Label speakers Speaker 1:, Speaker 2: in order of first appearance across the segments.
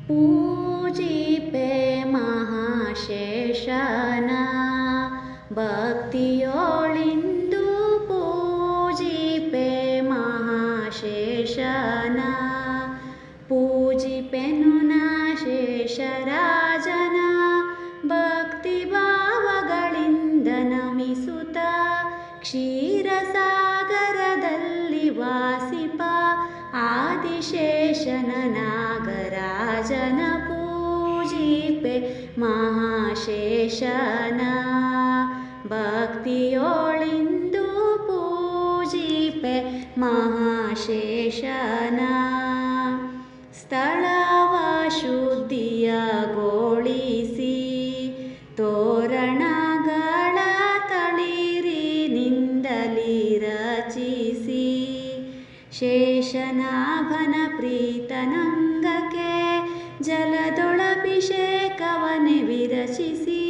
Speaker 1: ಪೂಜಿಪೆ ಮಹಾಶೇಷನ ಭಕ್ತಿಯೋಳಿಂದು ಪೂಜಿಪೆ ಮಹಾಶೇಷನ ಪೂಜಿಪೆನು ನಾ ಶೇಷರಾಜನ ಭಕ್ತಿ ಭಾವಗಳಿಂದ ನಮಿಸುತ್ತ ಕ್ಷೀರಸಾಗರದಲ್ಲಿ ವಾಸಿಪ ಆದಿಶೇಷನ ನಾಗರಾಜನ ಪೂಜಿಪೆ ಮಹಾಶೇಷನ ಭಕ್ತಿಯೋಳಿಂದು ಪೂಜಿಪೆ ಮಹಾಶೇಷನ ಸ್ಥಳವ ಶುದ್ಧಿಯಗೊಳಿಸಿ ತೋರಣಗಳ ತಳಿರಿನಿಂದಲಿ ರಚಿಸಿ ಶೇಷನಾಭನ ಪ್ರೀತನಂಗಕ್ಕೆ ಜಲದೊಳಭಿಷೇಕವನೆ ವಿರಚಿಸಿ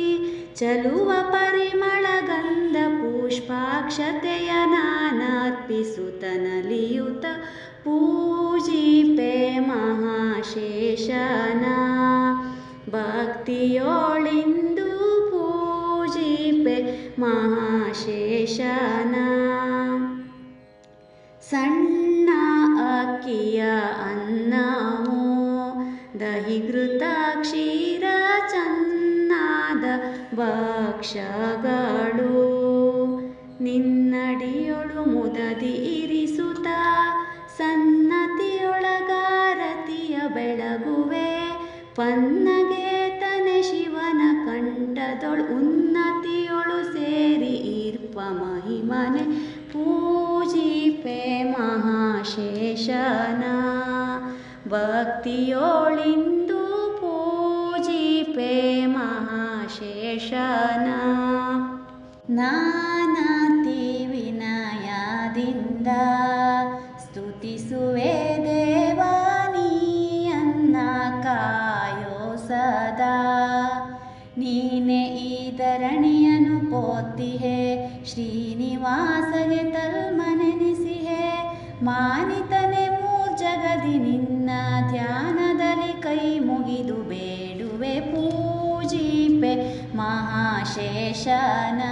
Speaker 1: ಚಲುವ ಪರಿಮಳ ಗಂಧ ಪುಷ್ಪಾಕ್ಷತೆಯ ನಾನರ್ಪಿಸುತ್ತ ನಲಿಯುತ ಪೂಜಿಪೆ ಮಹಾಶೇಷನ ಭಕ್ತಿಯೋಳಿಂದು ಪೂಜಿಪೆ ಮಹಾಶೇಷನ ಸಣ್ಣ ಅಕ್ಕಿಯ ಅನ್ನವು ದಹಿಘೃತ ಕ್ಷೀರ ಚೆನ್ನಾದ ಭಕ್ಷ್ಯಗಳು ನಿನ್ನಡಿಯೊಳು ಮುದದಿ ಇರಿಸುತ್ತ ಸನ್ನತಿಯೊಳಗಾರತಿಯ ಬೆಳಗುವೆ ಪನ್ನಗೆ ತನೆ ಶಿವನ ಕಂಠದೊಳು ಉನ್ನತಿಯೊಳು ಸೇರಿ ಈರ್ಪ ಮಹಿಮನೆ ಪೂಜಿಪೆ ಮಹಾಶೇಷನ ಭಕ್ತಿಯೋಳಿಂದು ಪೂಜಿಪೆ ಮಹಾಶೇಷನ ನಾನತಿ ವಿನಯದಿಂದ ಸ್ತುತಿಸುವೆ ದೇವಾ ನೀಯನ್ನ ಕಾಯೋ ಸದಾ ನೀನೆ ಈ ಧರಣಿಯನ್ನು ಪೋತಿಹೆ ಶ್ರೀನಿವಾಸಗೆ ತಲ್ಮನೆನಿಸಿಹೆ ಮಾನಿತನೆ ಮೂರ್ಜಗದಿ ನಿನ್ನ ಧ್ಯಾನದಲ್ಲಿ ಕೈ ಮುಗಿದು ಬೇಡುವೆ ಪೂಜಿಪೆ ಮಹಾಶೇಷನ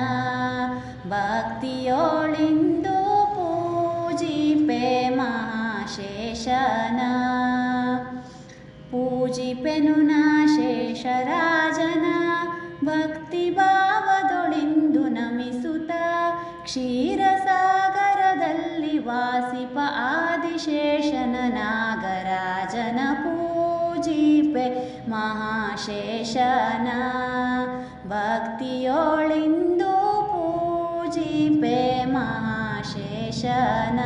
Speaker 1: ಭಕ್ತಿಯೋಳಿಂದು ಪೂಜಿಪೆ ಮಹಾಶೇಷನ ಪೂಜಿಪೆನು ನಾ ಶೇಷರಾಜನ ಭಕ್ತಿ ಭಾವದೊಳಿಂದು ನಮಿಸುತ್ತ ಕ್ಷೀರಸಾಗರದಲ್ಲಿ ವಾಸಿಪ ಆದಿಶೇಷನ ನಾಗರಾಜನ ಪೂಜಿಪೆ ಮಹಾಶೇಷನ ಭಕ್ತಿಯೋಳಿಂದು ಪೂಜಿಪೆ ಮಹಾಶೇಷನ